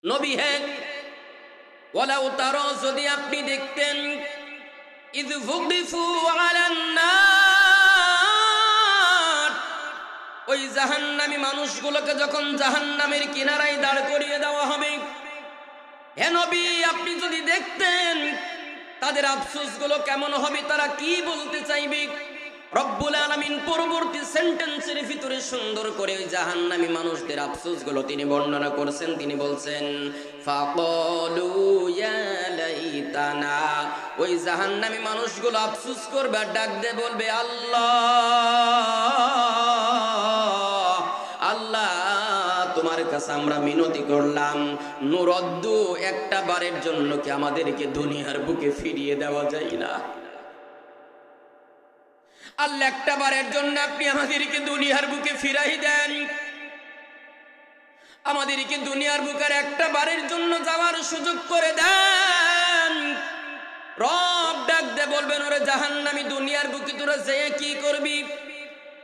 নবী হে, ওয়ালাউ তারা, যদি আপনি দেখতেন, ইয ফুগিফু আলান নার, ওই জাহান্নামী মানুষগুলোকে যখন জাহান্নামের কিনারায় দাঁড় করিয়ে দেওয়া হবে। হে নবী, আপনি যদি দেখতেন তাদের আফসোসগুলো কেমন হবে, তারা কি বলতে চাইবে। রব্বুল আলামিন পরবর্তী সেন্টেন্সের ভিতরে সুন্দর করে ওই জাহান্নামী মানুষদের আফসোসগুলো তিনি বর্ণনা করছেন। তিনি বলছেন, ফাকালু ইয়া লাইতানা, ওই জাহান্নামী মানুষগুলো আফসোস করবে আর ডাক দিয়ে বলবে, আল্লাহ, আল্লাহ, তোমার কাছে আমরা মিনতি করলাম, নুরদ্দু, একটা বারের জন্য কি আমাদেরকে দুনিয়ার বুকে ফিরিয়ে দেওয়া যায় না? আল্লাহ, একটা বারের জন্য আপনি আমাদেরকে দুনিয়ার বুকে ফিরাই দেন, আমাদেরকে দুনিয়ার বুকের একটা বারের জন্য যাওয়ার সুযোগ করে দেন। রব ডাক দে বলবেন, ওরে জাহান্নামী, দুনিয়ার বুকে তোরা যেয়ে কি করবি?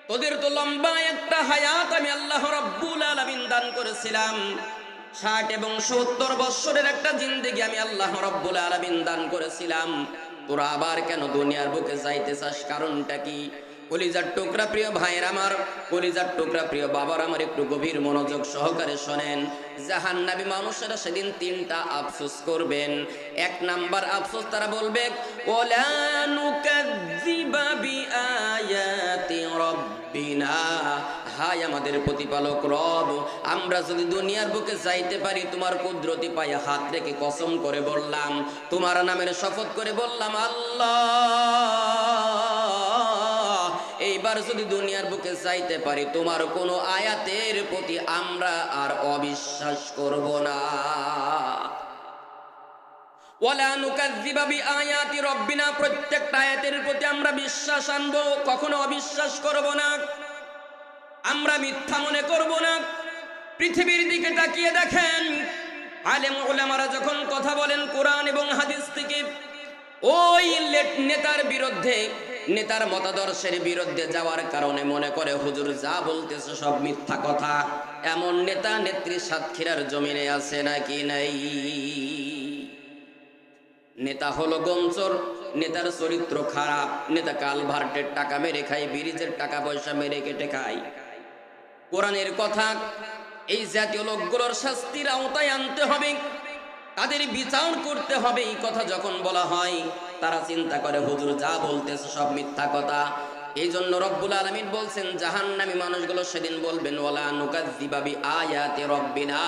তোদের তো লম্বা একটা হায়াত আমি আল্লাহ রাব্বুল আলামিন দান করেছিলাম, 60 এবং 70 বছরের একটা জিন্দেগি আমি আল্লাহ রাব্বুল আলামিন দান করেছিলাম। তোরা আবার কেন দুনিয়ার বুকে যাইতে চাস? কারণটা কি? কলিজার টুকরা প্রিয় ভাইয়ের আমার, কলিজার টুকরা প্রিয় বাবার আমার, একটু গভীর মনোযোগ সহকারে শোনেন। জাহান্নামী মানুষেরা সেদিন 3টা আফসোস করবেন। 1 নাম্বার আফসোস, তারা বলবে, ওয়ালা নুকাযযিবা বিআয়াতি রাব্বিনা, হায় আমাদের প্রতিপালক রব, আমরা যদি দুনিয়ার বুকে যাইতে পারি, তোমার কুদরতি পায়ে হাত রেখে কসম করে বললাম, তোমার নামের শপথ করে বললাম, আল্লাহ, এইবার যদি দুনিয়ার বুকে যাইতে পারি, তোমার কোনো আয়াতের প্রতি আমরা আর অবিশ্বাস করব না। ওয়ালা নুকাযযিবা বিআয়াতি রাব্বিনা, প্রত্যেকটা আয়াতের প্রতি আমরা বিশ্বাস আনবো, কখনো অবিশ্বাস করব না, আমরা মিথ্যা মনে করব না। পৃথিবীর দিকে তাকিয়ে দেখেন, আলেম উলামারা যখন কথা বলেন কোরআন এবং হাদিস থেকে, ওই নেতার বিরুদ্ধে, নেতার মতাদর্শের বিরুদ্ধে যাওয়ার কারণে মনে করে হুজুর যা বলতেছে সব মিথ্যা কথা। এমন নেতা নেত্রী সাতক্ষীরার জমিনে আছে নাকি নাই? নেতা হলো গমচোর, নেতার চরিত্র খারাপ, নেতা কালভার্টের টাকা মেরে খায়, ব্রিজের টাকা পয়সা মেরে কেটে খায়। কোরআনের কথা, এই জাতীয় লোকগুলোর শাস্তির আওতায় আনতে হবে, তাদের বিচার করতে হবে। এই কথা যখন বলা হয়, তারা চিন্তা করে হুজুর যা বলতেছে সব মিথ্যা কথা। এই জন্য রব্বুল আলামিন বলছেন, জাহান্নামী মানুষগুলো সেদিন বলবেন, ওয়ালা নুকাযযিবা বিআয়াতি রাব্বিনা,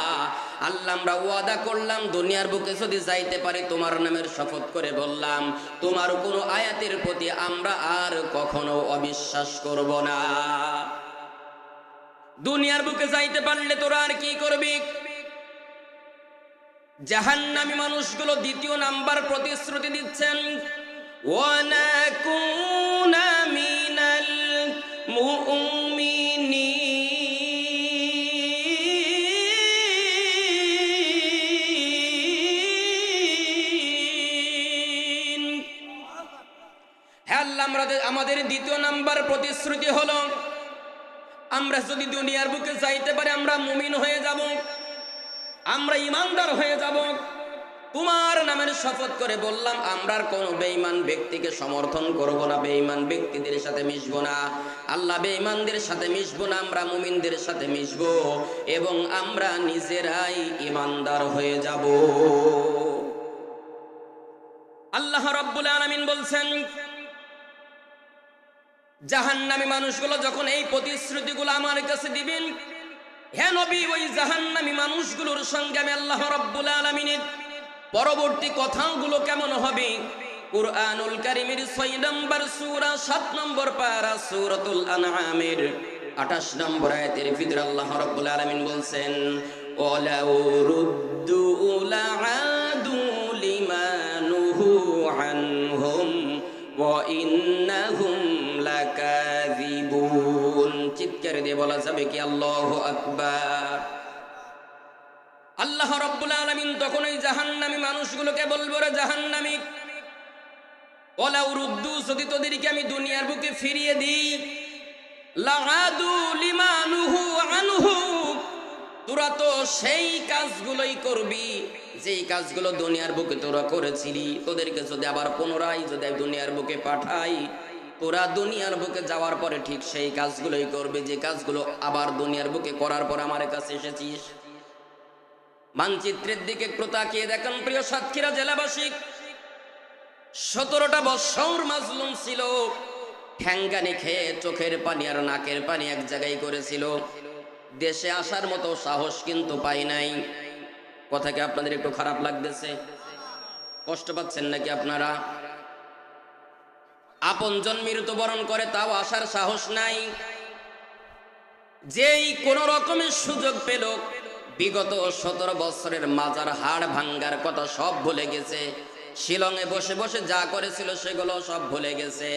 আল্লাহ, আমরা ওয়াদা করলাম দুনিয়ার বুকে যদি যাইতে পারি, তোমার নামের শপথ করে বললাম, তোমার কোনো আয়াতের প্রতি আমরা আর কখনো অবিশ্বাস করব না। দুনিয়ার বুকে যাইতে পারলে তোরা আর কি করবি? জাহান্নামী মানুষগুলো 2য় নাম্বার প্রতিশ্রুতি দিচ্ছেন, ওয়ানাকুনা মিনাল মুমিনিন। হ্যাঁ আল্লাহ, আমাদের 2য় নাম্বার প্রতিশ্রুতি হলো, আমরা যদি দুনিয়ার বুকে যাইতে পারি, আমরা মুমিন হয়ে যাব, আমরা ইমানদার হয়ে যাব। তোমার নামের শপথ করে বললাম, আমরা আর কোনো বেঈমান ব্যক্তিকে সমর্থন করব না, বেঈমান ব্যক্তিদের সাথে মিশব না। আল্লাহ, বেঈমানদের সাথে মিশব না, আমরা মুমিনদের সাথে মিশব এবং আমরা নিজেরাই ইমানদার হয়ে যাব। আল্লাহ রাব্বুল আলামিন বলছেন, জাহান্নামী মানুষগুলো যখন এই প্রতিশ্রুতিগুলো আমার কাছে দিবেন, হে নবী, ওই জাহান্নামী মানুষগুলোর সঙ্গে আমি আল্লাহ রাব্বুল আলামিনের পরবর্তী কথাগুলো কেমন হবে? কুরআনুল কারীমের 6 নম্বর সূরা 7 নম্বর পারা সূরাতুল আনআমের 28 নম্বর আয়াতের ভিতরে আল্লাহ রাব্বুল আলামিন বলছেন, ওয়ালাউ রুদ্দু লাআদু লিমানুহু আনহুম ওয়া ইন্নাহুম লাকাযিবুন। চিৎকার দিয়ে বলা যাবে কি আল্লাহু আকবার? আল্লাহ রাব্বুল আলামিন তখন ওই জাহান্নামী মানুষগুলোকে বলবো, রে জাহান্নামী, ওয়ালাউ রুদ্দু, যদি তোদেরকে আমি দুনিয়ার বুকে ফিরিয়ে দিই, লাআদু লিমানুহু আনহু, তোরা তো সেই কাজগুলোই করবি যেই কাজগুলো দুনিয়ার বুকে তোরা করেছিলি। তোদেরকে যদি আবার পুনরায় যদি দুনিয়ার বুকে পাঠাই, তোরা দুনিয়ার বুকে যাওয়ার পরে ঠিক সেই কাজগুলোই করবে যে কাজগুলো আবার দুনিয়ার বুকে করার পর আমার কাছে এসেছিস। মানচিত্রের দিকে একটু তাকিয়ে দেখেন প্রিয় সাতক্ষীরা জেলাবাসী, 17টা বৎসর মাজলুম ছিল, ঠ্যাঙ্গানি খেয়ে চোখের পানি আর নাকের পানি এক জায়গায় করেছিল। দেশে আসার মতো সাহস কিন্তু পাই নাই। কথা কি আপনাদের একটু খারাপ লাগতেছে? কষ্ট পাচ্ছেন নাকি আপনারা? আপনজন মৃত্যুবরণ করে তাও আসার সাহস নাই। যেই কোন রকমের সুযোগ পেল, বিগত 17 বছরের মাজার হাড় ভাঙ্গার কথা সব ভুলে গেছে। শিলংয়ে বসে বসে যা করেছিল সেগুলো সব ভুলে গেছে।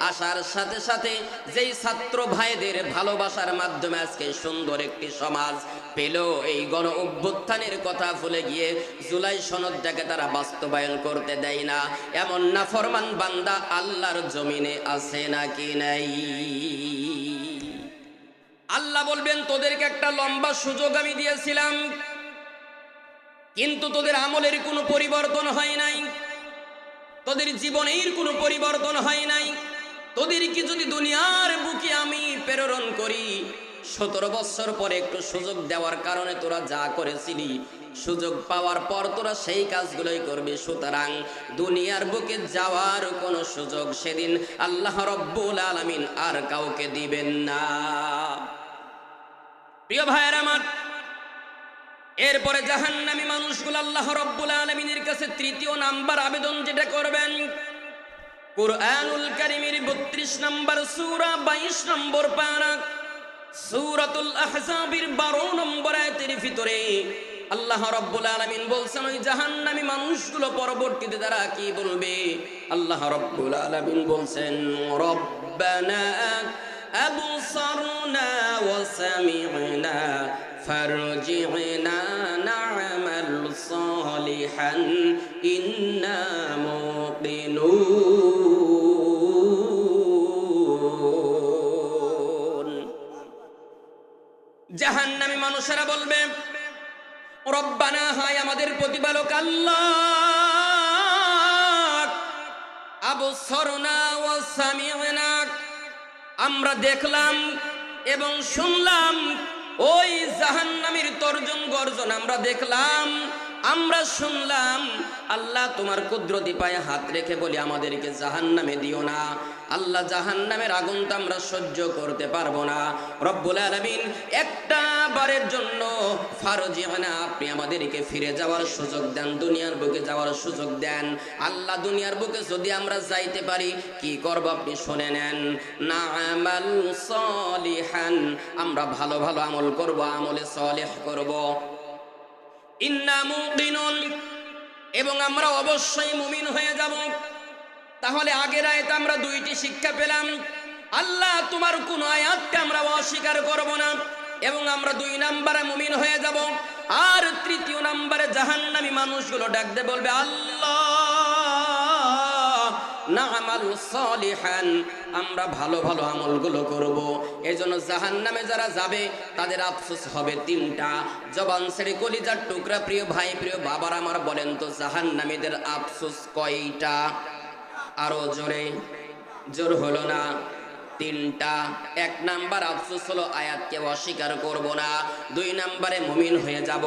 আসার সাথে সাথে যেই ছাত্র ভাইদের ভালোবাসার মাধ্যমে আজকে সুন্দর একটি সমাজ পেল, এই গণ অভ্যুত্থানের কথা ভুলে গিয়ে জুলাই সনদটাকে তারা বাস্তবায়ন করতে দেয় না। এমন নাফরমান বান্দা আল্লাহর জমিনে আছে নাকি নাই? আল্লাহ বলবেন তোদেরকে একটা লম্বা সুযোগ আমি দিয়েছিলাম, কিন্তু তোদের আমলের কোনো পরিবর্তন হয় নাই, তোদের জীবনের কোনো পরিবর্তন হয় নাই। তোদেরকে যদি দুনিয়ার বুকে আমি প্রেরণ করি, 17 বছর পরে একটু সুযোগ দেওয়ার কারণে তোরা যা করেছিলি, সুযোগ পাওয়ার পর তোরা সেই কাজগুলোই করবি। সুতরাং দুনিয়ার বুকে যাওয়ার কোনো সুযোগ সেদিন আল্লাহ রব্বুল আলামিন আর কাউকে দিবেন না। প্রিয় ভাইয়েরা আমার, এরপরে জাহান্নামী মানুষগুলো আল্লাহ রব্বুল আলামিনের কাছে 3য় নাম্বার আবেদন যেটা করবেন, কুরআনুল কারীমের 32 নম্বর সূরা 22 নম্বর পারা সূরাতুল আহজাবের 12 নম্বর আয়াতের ভিতরে আল্লাহ রব্বুল আলামিন বলছেন ওই জাহান্নামী মানুষগুলো পরবর্তীতে তারা কি বলবে? আল্লাহ রব্বুল আলামিন বলছেন, রব্বানা আবসারনা ওয়া সামি'না ফারজি'না না'মাল সালিহান ইন্না মুকিনুন। জাহান্নামী মানুষেরা বলবে, রব্বানা, হায় আমাদের প্রতিপালক আল্লাহ, আবসারনা ওয়া সামি'না, আমরা দেখলাম এবং শুনলাম ওই জাহান্নামীর তর্জন গর্জন আমরা দেখলাম, আমরা শুনলাম। আল্লাহ তোমার কুদরতি পায়ে হাত রেখে বলি আমাদেরকে জাহান্নামে দিও না। আল্লাহ জাহান্নামের আগুন তো আমরা সহ্য করতে পারবো না। রব্বুল আলামিন একটা বারের জন্য ফারজি'না, আপনি আমাদেরকে ফিরে যাওয়ার সুযোগ দেন, দুনিয়ার বুকে যাওয়ার সুযোগ দেন। আল্লাহ দুনিয়ার বুকে যদি আমরা যাইতে পারি কি করব আপনি শুনে নেন। না'মাল সালিহান, আমরা ভালো ভালো আমল করব, আমলে সালেহ করব। ইন্না মুকিনুন, এবং আমরা অবশ্যই মুমিন হয়ে যাব। তাহলে আগের আয়াতে আমরা 2টি শিক্ষা পেলাম, আল্লাহ তোমার কোন আয়াতকে আমরা অস্বীকার করব না এবং আমরা 2 নম্বরে মুমিন হয়ে যাব। আর 3য় নম্বরে জাহান্নামী মানুষগুলো ডাক দিয়ে বলবে, আল্লাহ না'মাল সালিহান, আমরা ভালো ভালো আমলগুলো করব। এজন্য জাহান্নামে যারা যাবে তাদের আফসোস হবে 3টা। জবান ছেড়ে কলিজার টুকরা প্রিয় ভাই প্রিয় বাবার আমার বলেন তো জাহান্নামীদের আফসোস কয়টা? আরো জোরে, জোর হলো না? 3টা। 1 নাম্বার আফসোস হলো আয়াতকে অস্বীকার করব না, 2 নম্বরে মুমিন হয়ে যাব,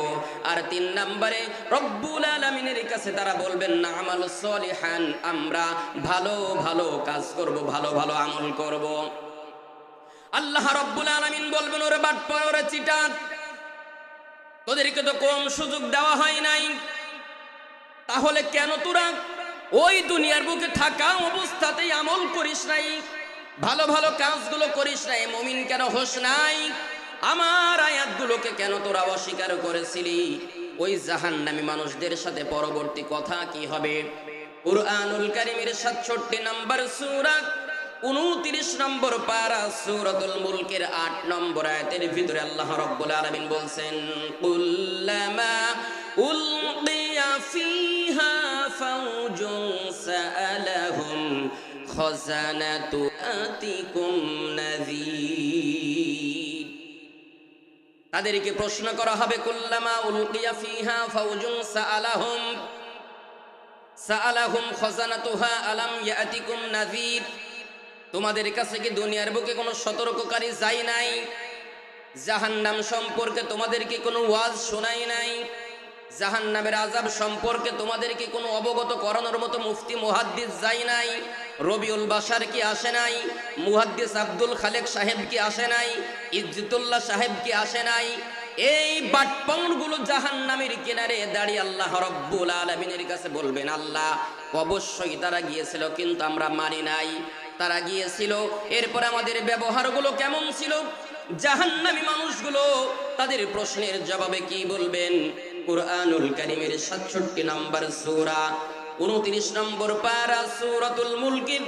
আর 3 নম্বরে রব্বুল আলামিনের কাছে তারা বলবেন না'মাল সালিহান, আমরা ভালো ভালো কাজ করব, ভালো ভালো আমল করব। আল্লাহ রব্বুল আলামিন বলবেন, ওরে বাটপার, ওরে চিটার, তোদেরকে তো কম সুযোগ দেওয়া হয় নাই, তাহলে কেন তোরা ওই দুনিয়ার বুকে থাকা অবস্থাতেই আমল করিস নাই, ভালো ভালো কাজগুলো করিস নাই, মুমিন কেন হোস নাই? আমার আয়াতগুলোকে কেন তোরা অস্বীকার করেছিলি? ওই জাহান্নামী মানুষদের সাথে পরবর্তী কথা কি হবে? কুরআনুল কারীমের 67 নম্বর সূরা 29 নম্বর পারা সূরাতুল মুলকের 8 নম্বর আয়াতের ভিতরে আল্লাহ রাব্বুল আলামিন বলছেন, কুল্লামা উলকিয়া ফিহা ফাওজুন সাআলাহুম খাযানাতু আতিকুম নাযীর। তাদেরকে প্রশ্ন করা হবে কুল্লামা উলকিয়া ফিহা ফাউজুন সাআলাহুম খাজানাতুহা আলাম ইয়াতিকুম নাযীর। তোমাদের কাছে কি দুনিয়ার বুকে কোনো সতর্ককারী যায় নাই? জাহান্নাম সম্পর্কে তোমাদেরকে কোনো ওয়াজ শোনাই নাই? জাহান্নামের আযাব সম্পর্কে তোমাদেরকে কোনো অবগত করানোর মতো মুফতি মুহাদ্দিস যায় নাই? রবিউল বাশার কি আসে নাই? মুহাদ্দিস আব্দুল খালেক সাহেব কি আসে নাই? ইজ্জতুল্লাহ সাহেব কি আসে নাই? এই বাটপাউন্ডগুলো জাহান্নামের কিনারে দাঁড়িয়ে আল্লাহ রাব্বুল আলামিনের কাছে বলবেন, আল্লাহ অবশ্যই তারা গিয়েছিল কিন্তু আমরা মানি নাই। তারা গিয়েছিল, এরপর আমাদের ব্যবহারগুলো কেমন ছিল? জাহান্নামী মানুষগুলো তাদের প্রশ্নের জবাবে কি বলবেন? কুরআনুল কারীমের 67 নম্বর সূরা 29 নম্বর পারা সূরাতুল মুলকের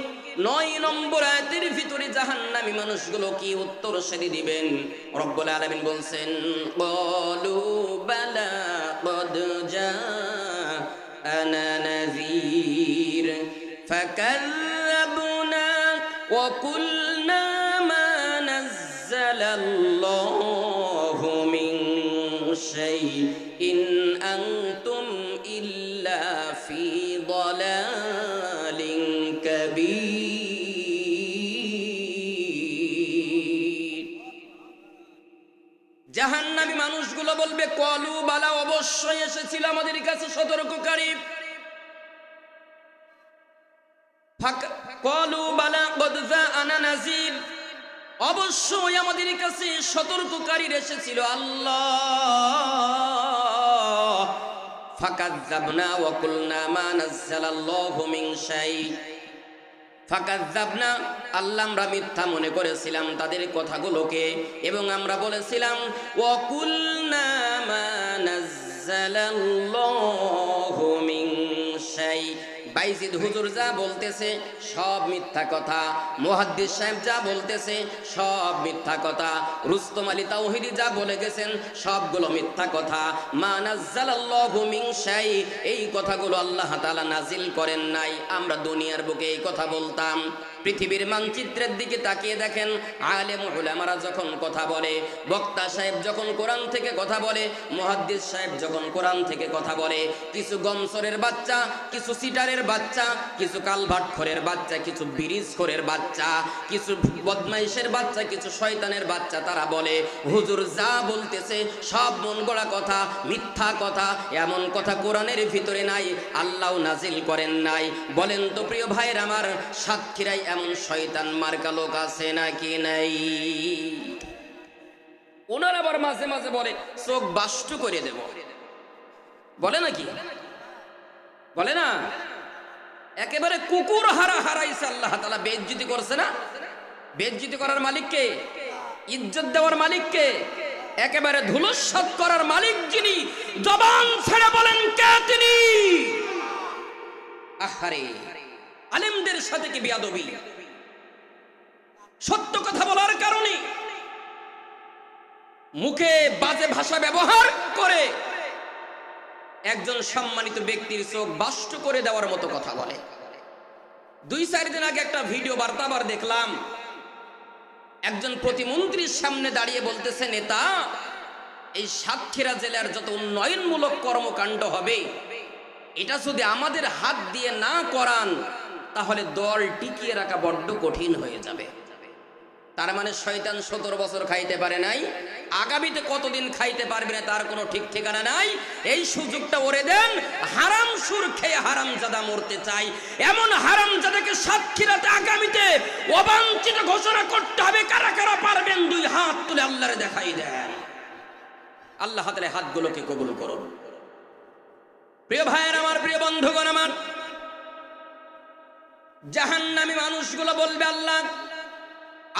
9 নম্বর আয়াতের ভিতরে জাহান্নামী মানুষগুলো কি উত্তর সেটি দিবেন? রব্বুল আলামিন বলছেন, ক্বালু বালা ক্বাদ জাআনা নাযীর ফাকাযযাবনা ওয়া কুলনা মা নাযালাল্লাহু মিন শাইইন আনতুম ইল্লা ফি দালালিন কাবীর। জাহান্নামী মানুষগুলো বলবে, ক্বালু বালা, অবশ্যই এসেছিল আমাদের কাছে সতর্ককারী। ক্বালু বালা ক্বাদ জাআনা নাযীর, অবশ্যই আমাদের কাছে সতর্ককারী এসেছিল আল্লাহ। ফাকাযযাবনা ওয়া কুলনা মা নাযালাল্লাহু মিন শাই। ফাকাযযাবনা, আল্লাহ আমরা মিথ্যা মনে করেছিলাম তাদের কথাগুলোকে, এবং আমরা বলেছিলাম ওয়া কুলনা মা নাযালাল্লাহু মিন শাই। বাইজিদ হুজুর যা বলতেছে সব মিথ্যা কথা, মুহাদ্দিস সাহেব যা বলতেছে সব মিথ্যা কথা, রুস্তম আলী তাওহীদি যা বলে গেছেন সবগুলো মিথ্যা কথা। মা নাযালাল্লাহু মিন শাই, এই কথাগুলো আল্লাহ তাআলা নাজিল করেন নাই। আমরা দুনিয়ার বুকে এই কথা বলতাম। পৃথিবীর মানচিত্রের দিকে তাকিয়ে দেখেন, আলেম উলামারা যখন কথা বলে, বক্তা সাহেব যখন কোরআন থেকে কথা বলে, মুহাদ্দিস সাহেব যখন কোরআন থেকে কথা বলে, কিছু গমসরের বাচ্চা, কিছু সিটারের বাচ্চা, কিছু কালভাটখোরের বাচ্চা, কিছু ব্রিজখোরের বাচ্চা, কিছু বদমাইশের বাচ্চা, কিছু শয়তানের বাচ্চা, তারা বলে হুজুর যা বলতেছে সব মন গড়া কথা, মিথ্যা কথা, এমন কথা কোরআনের ভিতরে নাই, আল্লাহ নাজিল করেন নাই। বলেন তো প্রিয় ভাইয়ের আমার, সাতক্ষীরাই এমন শয়তান মার্কা লোক আছে নাকি নাই? ওনার আবার মাঝে মাঝে বলে চোখ বাষ্টু করে দেব, বলে নাকি? বলে না? একেবারে কুকুর হারাইছে আল্লাহ তাআলা, বেইজ্জতি করছে না? বেইজ্জতি করার মালিক কে? ইজ্জত দেওয়ার মালিক কে? একেবারে ধুলুসাৎ করার মালিক যিনি, জবান ছেড়ে বলেন কে তিনি? আহারে, আলেমদের সাথে কি বেয়াদবি! সত্য কথা বলার কারণে মুখে বাজে ভাষা ব্যবহার করে একজন সম্মানিত ব্যক্তির চোখ বাষ্ট করে দেওয়ার মতো কথা বলে। 2-4 দিন আগে একটা ভিডিও বার্তাবার দেখলাম, একজন প্রতিমন্ত্রীর সামনে দাঁড়িয়ে বলতেছে, নেতা, এই সাতক্ষীরা জেলার যত উন্নয়নমূলক কর্মকাণ্ড হবে এটা যদি আমাদের হাত দিয়ে না করান তাহলে দল টিকিয়ে রাখা বড্ড কঠিন হয়ে যাবে। তার মানে শয়তান 17 বছর খাইতে পারে নাই, আগামীতে কতদিন খাইতে পারবে না তার কোনো ঠিক ঠিকানা নাই। এই সুযোগটা ওরে দেন, হারাম সুর খেয়ে হারামজাদা মরতে চাই, এমন হারামজাদাকে সাতক্ষীরাতে আগামীতে অবাঞ্ছিত ঘোষণা করতে হবে। কারা কারা পারবেন 2 হাত তুলে আল্লাহরে দেখাই দেন। আল্লাহ তাআলা হাতগুলোকে কবুল করুন। প্রিয় ভাইয়ের আমার, প্রিয় বন্ধুগণ আমার, জাহান্নামী মানুষগুলো বলবে, আল্লাহ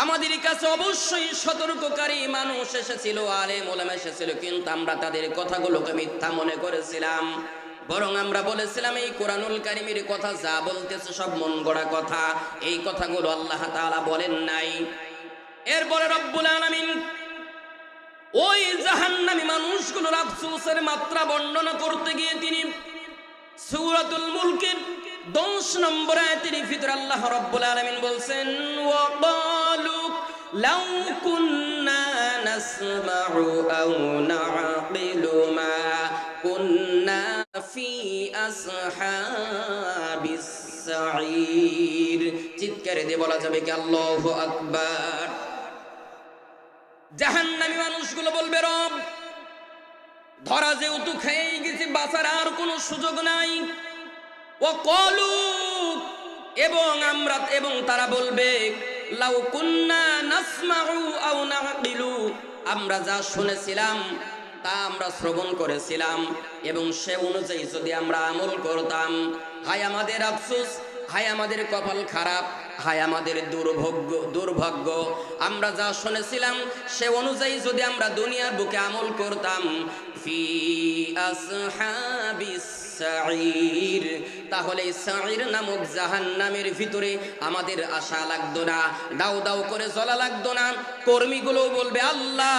আমাদের কাছে অবশ্যই সতর্ককারী মানুষ এসেছিল, আলেম ওলামা এসেছিল, কিন্তু আমরা তাদের কথাগুলোকে মিথ্যা মনে করেছিলাম। বরং আমরা বলেছিলাম এই কোরআনুল কারীমের কথা যা বলতেছে সব মন গড়া কথা, এই কথাগুলো আল্লাহ তাআলা বলেন নাই। এরপরে রব্বুল আলামিন ওই জাহান্নামী মানুষগুলোর আফসোসের মাত্রা বর্ণনা করতে গিয়ে তিনি সূরাতুল মুলকের 10 নম্বর আয়াতের ভিতরে আল্লাহ রাব্বুল আলামিন বলছেন, ওয়া ক্বালু লাউ কুন্না নাসমাউ আও নাআকিলু মা কুন্না ফি আসহাবিস সাঈর। চিৎকারে দিয়ে বলা যাবে কি আল্লাহু আকবার। জাহান্নামী মানুষগুলো বলবে, রব ধরা যেহেতু খেয়ে গেছি, বাঁচার আর কোনো সুযোগ নাই। ও কলু, এবং তারা বলবে, লাউ কুন্না নাসমাউ আও নাআকিলু, আমরা যা শুনেছিলাম তা আমরা শ্রবণ করেছিলাম এবং সে অনুযায়ী যদি আমরা আমল করতাম, হায় আমাদের আফসোস, হায় আমাদের কপাল খারাপ, হায় আমাদের দুর্ভাগ্য। আমরা যা শুনেছিলাম সে অনুযায়ী যদি আমরা দুনিয়ার বুকে আমল করতাম, ফি আসহাবিস সাঈর, তাহলে সাঈর নামক জাহান্নামের ভিতরে আমাদের আশা লাগতো না, দাউ দাউ করে জ্বলা লাগতো না। কর্মীগুলো বলবে, আল্লাহ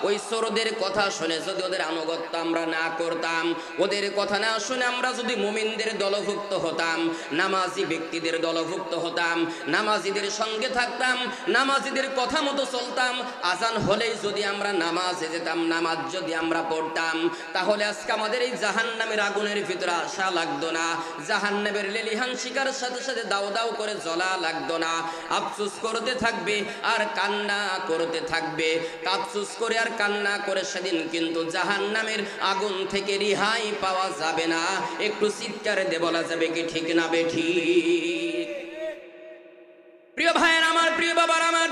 ওই চোরদের কথা শুনে যদি ওদের আনুগত্য আমরা না করতাম, ওদের কথা না শুনে আমরা যদি মুমিনদের দলভুক্ত হতাম, নামাজি ব্যক্তিদের দলভুক্ত হতাম, নামাজিদের সঙ্গে থাকতাম, নামাজিদের কথা মতো চলতাম, আজান হলেই যদি আমরা নামাজে যেতাম, নামাজ যদি আমরা পড়তাম, তাহলে আজকে আমাদের এই জাহান্নামের আগুনের ভিতরে আশা লাগতো না, জাহান্নামের লেলিহান শিকার সাথে সাথে দাও দাও করে জ্বলা লাগতো না। আফসোস করতে থাকবে আর কান্না করতে থাকবে, আফসোস করে আর কান্না করে সেদিন কিন্তু জাহান্নামের আগুন থেকে রেহাই পাওয়া যাবে না। একটু চিৎকার দিয়ে বলা যাবে কি ঠিক না বেঠিক? প্রিয় ভাইয়ের আমার, প্রিয় বাবার আমার,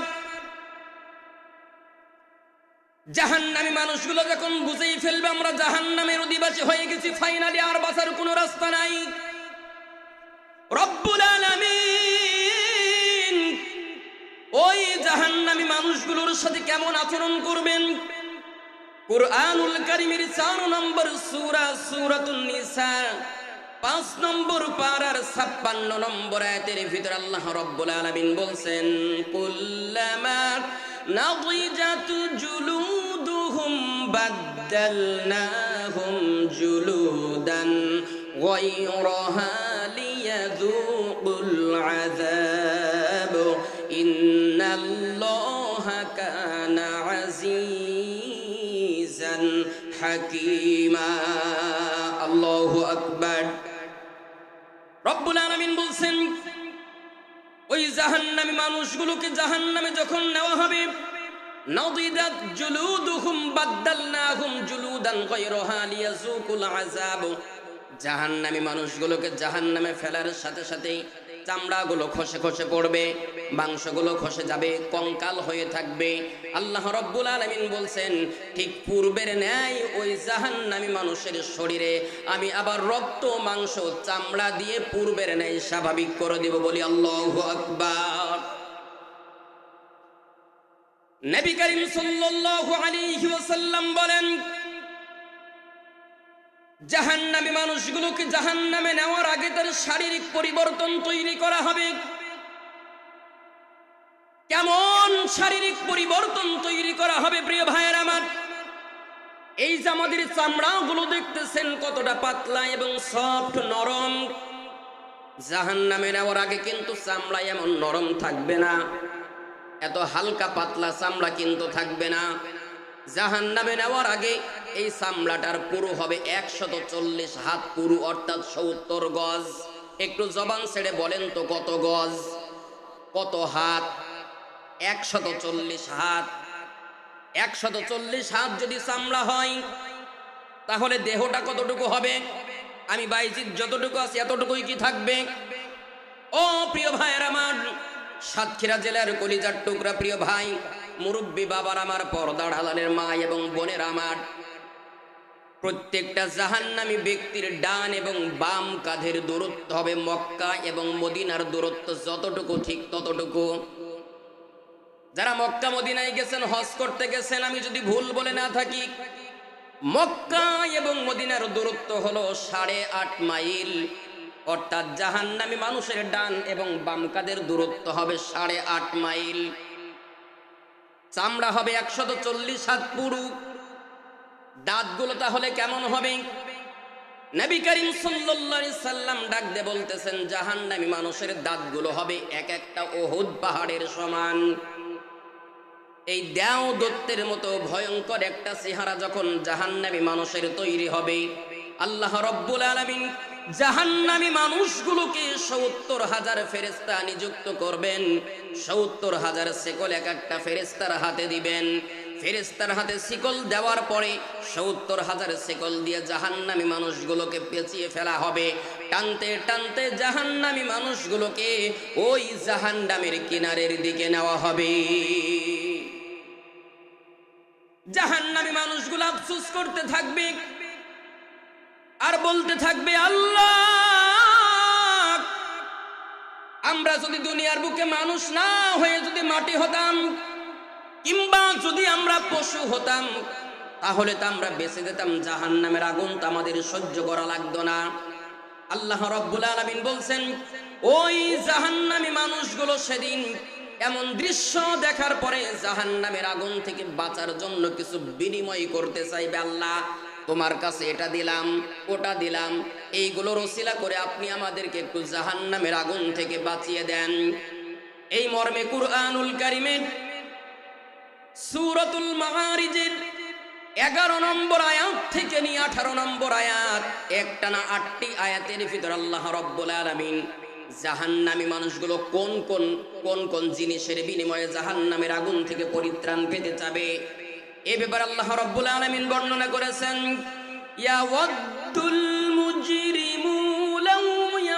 জাহান্নামী মানুষগুলো যখন বুঝেই ফেলবে আমরা জাহান্নামের অধিবাসী হয়ে গেছি, ফাইনালি আর বাঁচার কোনো রাস্তা নাই, রব্বুল আলামিন ওই জাহান্নামী মানুষগুলোর সাথে কেমন আচরণ করবেন? কুরআনুল কারীমের 4 নম্বর সূরা সূরাতুন নিসা 5 নম্বর পারার 56 নম্বর আয়াতের ভিতরে আল্লাহ রব্বুল আলামিন বলছেন, কুল্লামা নাদিজাত জুলুদুহুম বাদদালনাহুম জুলুদান গায়রাহা লিয়াযুকুল আযাব ইন্নাল্লাহা কানা আজিজান হাকীমা। আল্লাহু আকবার। রব্বুল আলামিন বলছেন, ওই জাহান্নামী মানুষগুলোকে জাহান্নামে যখন নেওয়া হবে, নাদিদাত জুলুদুহুম বাদদালনাহুম জুলুদান গায়রাহা লিয়াযুকুল আযাব, জাহান্নামী মানুষগুলোকে জাহান্নামে ফেলার সাথে সাথেই চামড়াগুলো খসে খসে পড়বে, মাংসগুলো খসে যাবে, কঙ্কাল হয়ে থাকবে। আল্লাহ রব্বুল আলামিন বলছেন, ঠিক পূর্বের ন্যায় ওই জাহান্নামী মানুষের শরীরে আমি আবার রক্ত মাংস চামড়া দিয়ে পূর্বের ন্যায় স্বাভাবিক করে দেব, বলি আল্লাহু আকবার। নবী করিম সাল্লাল্লাহু আলাইহি ওয়াসাল্লাম বলেন, জাহান্নামী মানুষগুলোকে জাহান্নামে নেওয়ার আগে তার শারীরিক পরিবর্তন তৈরি করা হবে। কেমন শারীরিক পরিবর্তন তৈরি করা হবে প্রিয় ভাইয়ের আমার? এই যে আমাদের চামড়াগুলো দেখতেছেন কতটা পাতলা এবং সফট, নরম, জাহান্নামে নেওয়ার আগে কিন্তু চামড়া এমন নরম থাকবে না, এত হালকা পাতলা চামড়া কিন্তু থাকবে না। জাহান্নামে নেওয়ার আগে এই চামড়াটার পুরু হবে 140 হাত পুরু, অর্থাৎ 70 গজ। একটু জবান ছেড়ে বলেন তো কত গজ, কত হাত? 140 হাত। 140 হাত যদি চামড়া হয় তাহলে দেহটা কতটুকু হবে? আমি বাইজিৎ যতটুকু আছে এতটুকুই কি থাকবে? ও প্রিয় ভাইয়ের আমার, সাতক্ষীরা জেলার কলিজার টুকরা প্রিয় ভাই, মুরব্বী বাবার আমার, পর্দার আড়ালের মা এবং বোনের আমার, প্রত্যেকটা জাহান্নামী ব্যক্তির ডান এবং বাম কাঁধের দূরত্ব হবে মক্কা এবং মদিনার দূরত্ব যতটুকু ঠিক ততটুকু। যারা মক্কা মদিনায় গেছেন, হজ করতে গেছেন, আমি যদি ভুল বলে না থাকি, মক্কা এবং মদিনার দূরত্ব হলো 8.5 মাইল, অর্থাৎ জাহান্নামী মানুষের ডান এবং বাম কাঁধের দূরত্ব হবে 8.5 মাইল। চামড়া হবে 140 হাত পুরু। দাঁতগুলো তাহলে কেমন হবে? নবী করিম সাল্লাল্লাহু আলাইহি সাল্লাম ডাক দিয়ে বলতেছেন, জাহান্নামী মানুষের দাঁতগুলো হবে এক একটা উহুদ পাহাড়ের সমান। এই দেও দত্তের মতো ভয়ঙ্কর একটা চেহারা যখন জাহান্নামী মানুষের তৈরি হবে, আল্লাহ রব্বুল আলামিন জাহান্নামী মানুষগুলোকে ৭০,০০০ ফেরেশতা নিযুক্ত করবেন। ৭০,০০০ শিকল এক একটা ফেরেশতার হাতে দিবেন। ফেরেশতার হাতে শিকল দেওয়ার পরে ৭০,০০০ শিকল দিয়ে জাহান্নামী মানুষগুলোকে পেঁচিয়ে ফেলা হবে। টানতে টানতে জাহান্নামী মানুষগুলোকে ওই জাহান্নামের কিনারের দিকে নেওয়া হবে। জাহান্নামী মানুষগুলো আফসোস করতে থাকবে আর বলতে থাকবে, আল্লাহ, আমরা যদি দুনিয়ার বুকে মানুষ না হয়ে যদি মাটি হতাম, কিংবা যদি আমরা পশু হতাম, তাহলে তো আমরা বেঁচে যেতাম, জাহান্নামের আগুন তো আমাদের সহ্য করা লাগতো না। আল্লাহ রাব্বুল আলামিন বলছেন, ওই জাহান্নামী মানুষগুলো সেদিন এমন দৃশ্য দেখার পরে জাহান্নামের আগুন থেকে বাঁচার জন্য কিছু বিনিময় করতে চাইবে। আল্লাহ, তোমার কাছে এটা দিলাম, ওটা দিলাম, এইগুলোর ওসিলা করে আপনি আমাদেরকে একটু জাহান্নামের আগুন থেকে বাঁচিয়ে দেন। এই মর্মে কুরআনুল কারীমের সূরাতুল মাআরিজের 11 নম্বর আয়াত থেকে নিয়ে 18 নম্বর আয়াত, একটানা 8টি আয়াতের ভিতর আল্লাহ রাব্বুল আলামিন জাহান্নামী মানুষগুলো কোন কোন জিনিসের বিনিময়ে জাহান্নামের আগুন থেকে পরিত্রাণ পেতে যাবে এ ব্যাপারে আল্লাহ রাব্বুল আলামিন বর্ণনা করেছেন। ইয়াওয়াদ্দুল মুজরিমু লাউ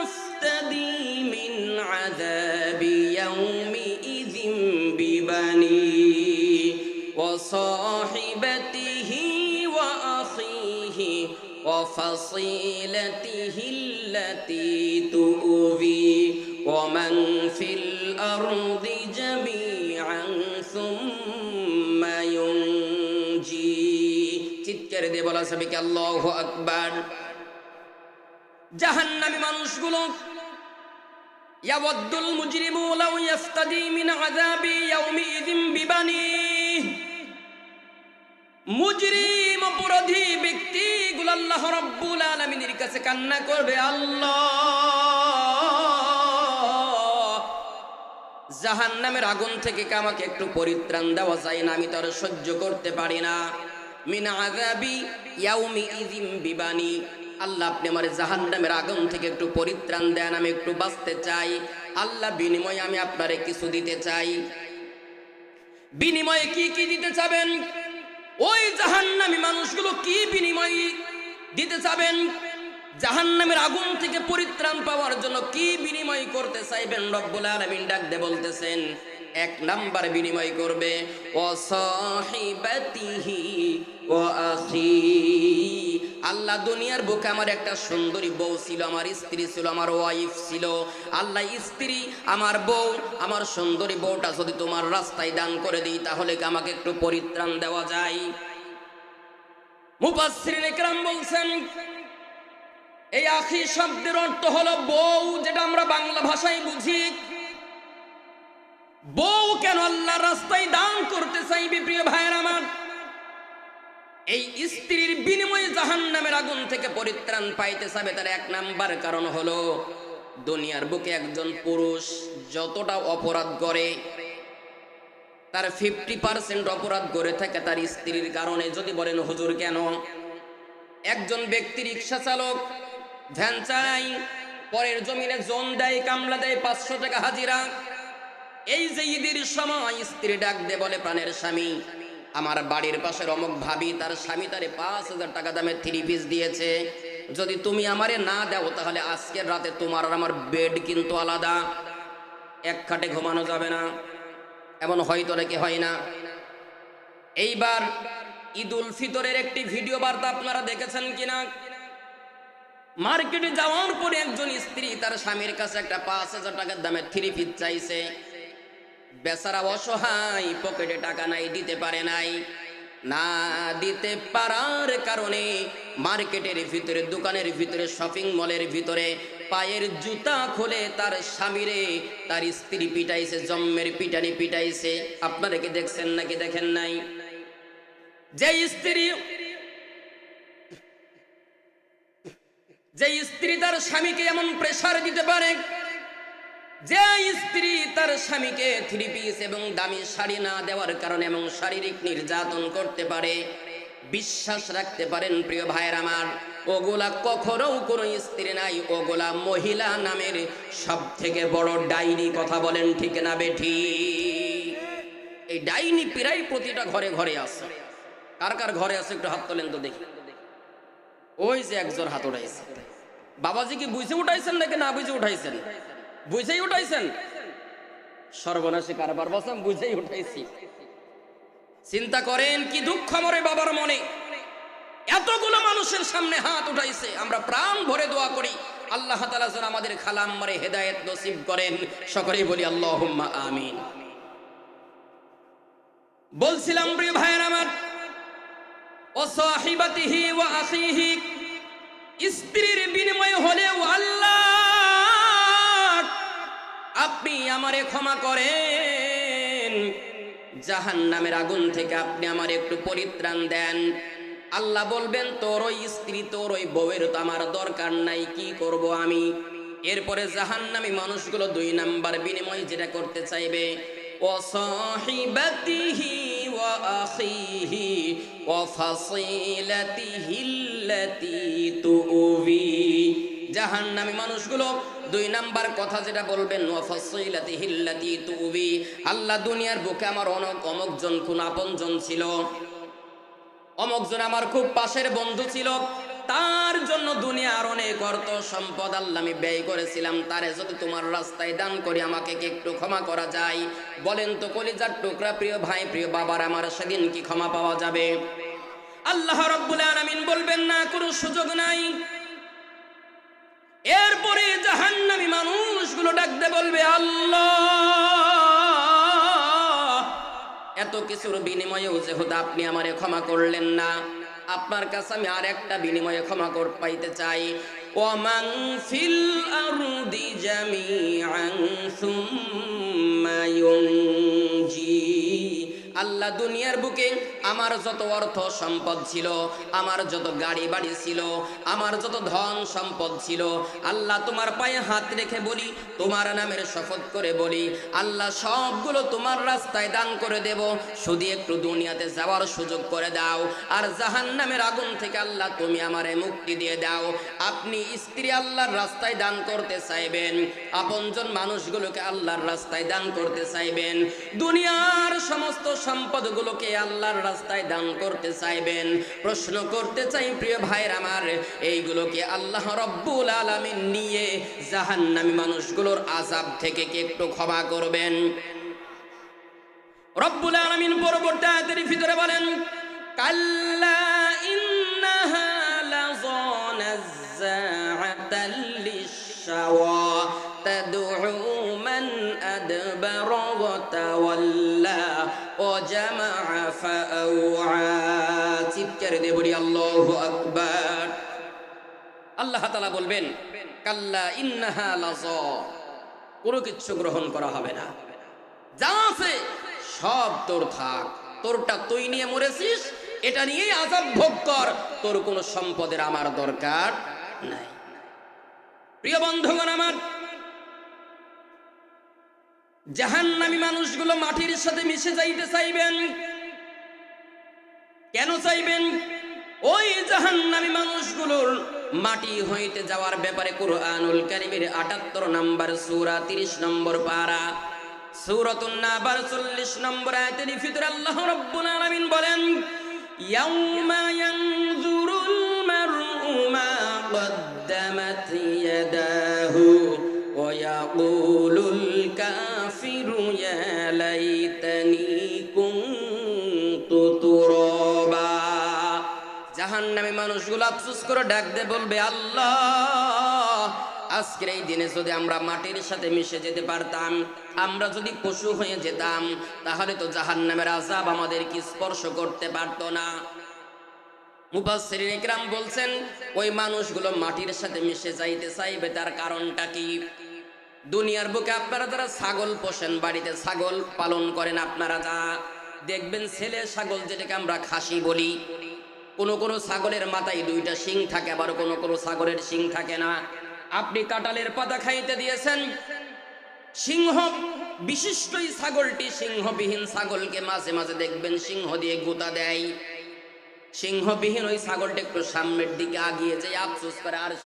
ইফতাদি মিন আযাবি ইয়াউমি ইযিম বিবানি ওয়া সাহিবাতিহি ওয়া আখিহি ওয়া ফাসিলাতিহি আল্লাতী তুবি ওয়া মান ফিল আরদি জামিআন সুম্মা ইউনজি। চিৎকার দিয়ে বলা যাবে কি আল্লাহু আকবার। জাহান্নামী মানুষগুলো, ইয়াওয়াদ্দুল মুজরিমু লাউ ইফতাদি মিন আযাবি ইয়াউমি ইযিম বিবানি, মুজরিম অপরাধী ব্যক্তিগুলো আল্লাহ রাব্বুল আলামিনের কাছে কান্না করবে, আল্লাহ, জাহান্নামের আগুন থেকে আমাকে একটু পরিত্রাণ দেওয়া যায় না, আমি তো আর সহ্য করতে পারি না। মিন আযাবি ইয়াউমি ইযিম বিবানি, আল্লাহ আপনি আমার জাহান্নামের আগুন থেকে একটু পরিত্রাণ দেন, আমি একটু বাঁচতে চাই। আল্লাহ, বিনিময়ে আমি আপনারে কিছু দিতে চাই। বিনিময়ে কি কি দিতে চাবেন? ওই জাহান্নামী মানুষগুলো কি বিনিময় দিতে চাবেন? জাহান্নামের আগুন থেকে পরিত্রাণ পাওয়ার জন্য কি বিনিময় করতে চাইবেন? রব্বুল আলামিন ডাক দিয়ে বলতেছেন, 1 নাম্বার বিনিময় করবে ওয়া সাহিবাতিহি ওয়া আখি। আল্লাহ, দুনিয়ার বুকে আমার একটা সুন্দরী বউ ছিল, আমার স্ত্রী ছিল, আমার ওয়াইফ ছিল। আল্লাহ, স্ত্রী, আমার বউ, আমার সুন্দরী বউটা যদি তোমার রাস্তায় দান করে দিই, তাহলে কি আমাকে একটু পরিত্রাণ দেওয়া যায়? মুফাসসিরিন ইকরাম বলছেন, এই আখি শব্দের অর্থ হলো বউ, যেটা আমরা বাংলা ভাষায় বুঝি। বউ কেন আল্লাহর রাস্তায় দান করতে চাইবে প্রিয় ভাইয়ের আমার? এই স্ত্রীর বিনিময়ে জাহান্নামের আগুন থেকে পরিত্রাণ পাইতে চাবে, তার 1 নাম্বার কারণ হলো, দুনিয়ার বুকে একজন পুরুষ যতটা অপরাধ করে, তার 50% অপরাধ করে থাকে তার স্ত্রীর কারণে। যদি বলেন হুজুর কেন? একজন ব্যক্তি রিকশা চালক, ভ্যান চালাই, পরের জমিনে জোন দেয়, কামলা দেয়, 500 টাকা হাজিরা। এই যে ঈদের সময় স্ত্রী ডাক দিয়ে বলে, প্রাণের স্বামী, আমার বাড়ির পাশের অমুক ভাবি, তার স্বামী তারে 5000 টাকা দামের 3 পিস দিয়েছে, যদি তুমি আমারে না দাও তাহলে আজকের রাতে তোমার আর আমার বেড কিন্তু আলাদা, এক খাটে ঘুমানো যাবে না। এমন হয়তো নাকি হয় না? এইবার ঈদুল ফিতরের একটি ভিডিও বার্তা আপনারা দেখেছেন কিনা? মার্কেটে যাওয়ার পরে একজন স্ত্রী তার স্বামীর কাছে একটা 5000 টাকার দামের 3 পিস চাইছে। বেচারা অসহায়, পকেটে টাকা নাই, দিতে পারে নাই। না দিতে পারার কারণে মার্কেটের ভিতরে, দোকানের ভিতরে, শপিং মলের ভিতরে পায়ের জুতা খুলে তার স্বামীরে, তার স্ত্রী পিটাইছে, জম্মের পিটানি পিটাইছে। আপনারা কি দেখছেন নাকি দেখেন নাই? যে স্ত্রী তার স্বামীকে এমন প্রেসার দিতে পারে, যে স্ত্রী তার স্বামীকে 3 পিস এবং দামি শাড়ি না দেওয়ার কারণে এবং শারীরিক নির্যাতন করতে পারে, বিশ্বাস রাখতে পারেন প্রিয় ভাইয়ের আমার, ওগুলা কখনো কোনো স্ত্রী নাই, ওগুলা মহিলা নামের সব থেকে বড় ডাইনি। কথা বলেন ঠিক না বেঠি? এই ডাইনি প্রায় প্রতিটা ঘরে ঘরে আছে। কার কার ঘরে আছে একটু হাত তোলেন তো দেখি। ওই যে একজন হাত উঠাইছে। বাবাজি কি বুঝে উঠাইছেন নাকি না বুঝে উঠাইছেন? বুঝেই উঠাইছেন। সর্বনাশী কারবার বললাম, বুঝেই উঠাইছি। চিন্তা করেন কি দুঃখ মরে বাবার মনে, এতগুলো মানুষের সামনে হাত উঠাইছে। আমরা প্রাণ ভরে দোয়া করি আল্লাহ তাআলা যেন আমাদের খালাম মারে হেদায়েত নসিব করেন। সকলেই বলি আল্লাহুম্মা আমিন। বলছিলাম প্রিয় ভাইয়ের আমার, ও সাহিবাতিহি ওয়া আখিহি, স্ত্রীর বিনিময়ে হলেও আল্লাহ আপনি আমারে ক্ষমা করেন, জাহান্নামের আগুন থেকে আপনি আমার একটু পরিত্রাণ দেন। আল্লাহ বলবেন, তোর ওই স্ত্রী, তোর ওই বউয়ের তো আমার দরকার নাই, কি করব আমি? এরপরে জাহান্নামী মানুষগুলো 2 নাম্বার বিনিময় যেটা করতে চাইবে, ও সাহিবাতিহি ওয়া আখিহি ওয়া ফাসিলাতিহি আল্লাতী তুউবি। জাহান্নামী মানুষগুলো 2 নাম্বার কথা যেটা বলবেন, ওয়া ফাসিলাতিহি আল্লাতী তুউবি, আল্লাহ দুনিয়ার বুকে আমার অমুকজন কোন আপনজন ছিল, অমুকজন আমার খুব পাশের বন্ধু ছিল, তার জন্য দুনিয়ার অনেক অর্থ সম্পদ আল্লাহ আমি ব্যয় করেছিলাম, তারে যদি তোমার রাস্তায় দান করি আমাকে কি একটু ক্ষমা করা যায়? বলেন তো কলিজার টুকরা প্রিয় ভাই, প্রিয় বাবার আমার, সেদিন কি ক্ষমা পাওয়া যাবে? আল্লাহ রাব্বুল আলামিন বলবেন না, কোনো সুযোগ নাই। এরপরে জাহান্নামী মানুষগুলো ডাকতে বলবে, আল্লাহ এত কিছুর বিনিময়েও যেহেতু আপনি আমারে ক্ষমা করলেন না, আপনার কাছে আমি আর একটা বিনিময়ে ক্ষমা পাইতে চাই। ওয়ামান ফিল আরদি জামিআন সুম্মা ইউনজি, আল্লাহ দুনিয়ার বুকে আমার যত অর্থ সম্পদ ছিল, আমার যত গাড়ি বাড়ি ছিল, আমার যত ধন সম্পদ ছিল, আল্লাহ তোমার পায়ে হাত রেখে বলি, তোমার নামের শপথ করে বলি, আল্লাহ সবগুলো তোমার রাস্তায় দান করে দেব, শুধু একটু দুনিয়াতে যাওয়ার সুযোগ করে দাও, আর জাহান্নামের আগুন থেকে আল্লাহ তুমি আমারে মুক্তি দিয়ে দাও। আপনি স্ত্রী আল্লাহর রাস্তায় দান করতে চাইবেন, আপনজন মানুষগুলোকে আল্লাহর রাস্তায় দান করতে চাইবেন, দুনিয়ার সমস্ত সম্পদগুলোকে আল্লাহর রাস্তায় দান করতে চাইবেন। প্রশ্ন করতে চাই প্রিয় ভাইয়ের আমার, এইগুলোকে আল্লাহ রব্বুল আলামিন নিয়ে জাহান্নামী মানুষগুলোর আযাব থেকে কি একটু ক্ষমা করবেন? রব্বুল আলামিন পরবর্তী আয়াতের ভিতরে বলেন, কাল্লা ইন্নাহা লাযা নাযাআতাল লিশশাওয়া তাদউ মান আদবারা ওয়া তাওয়াল্লা ওয়া জামাআ ফাআওয়া। চিৎকার দিয়ে বলি আল্লাহু আকবার। আল্লাহ তাআলা বলবেন, কাল্লা ইন্নাহা লাযা, কোনো কিছু গ্রহণ করা হবে না, যা আছে সব তোর থাক, তোরটা তুই নিয়ে মরেছিস, এটা নিয়েই আযাব ভোগ কর, তোর কোনো সম্পদের আমার দরকার নাই। প্রিয় বন্ধুগণ আমার, জাহান্নামী মানুষগুলো মাটির সাথে মিশে যাইতে চাইবেন। কেন চাইবেন? ওই জাহান্নামী মানুষগুলোর মাটি হইতে যাওয়ার ব্যাপারে কুরআনুল কারীমের ৭৮ নম্বর সূরা ৩০ নম্বর পারা সূরাতুন নাবার ৪০ নম্বর আয়াতের ভিতরে আল্লাহ রাব্বুল আলামিন বলেন, ইয়াউমা ইয়ানজুরুল মারউ মা কদ্দামাত ইয়াদাহু ওয়া ইয়াকুলুল কাফিরু ইয়া লাইতানি কুনতু তুরাবা। জাহান্নামী মানুষগুলো আফসোস করে ডাক দিয়ে বলবে, আল্লাহ আজকের এই দিনে যদি আমরা মাটির সাথে মিশে যেতে পারতাম, আমরা যদি পশু হয়ে যেতাম, তাহলে তো জাহান্নামের আযাব আমাদেরকে স্পর্শ করতে পারতো না। মুফাসসিরিন ইকরাম বলছেন, ওই মানুষগুলো মাটির সাথে মিশে যাইতে চাইবে, তার কারণটা কি? দুনিয়ার বুকে আপনারা যারা ছাগল পোষেন, বাড়িতে ছাগল পালন করেন, আপনারা যা দেখবেন ছেলে ছাগল যেটাকে আমরা খাসি বলি, কোনো কোনো ছাগলের মাথায় 2টা শিং থাকে, আবার কোনো কোনো ছাগলের শিং থাকে না। আপনি কাঁঠালের পাতা খাইতে দিয়েছেন, সিংহ বিশিষ্ট এই ছাগলটি, সিংহবিহীন ছাগলকে মাঝে মাঝে দেখবেন সিংহ দিয়ে গুতা দেয়। সিংহবিহীন ওই ছাগলটা একটু সামনের দিকে আগিয়ে যায়, আফসোস করে আর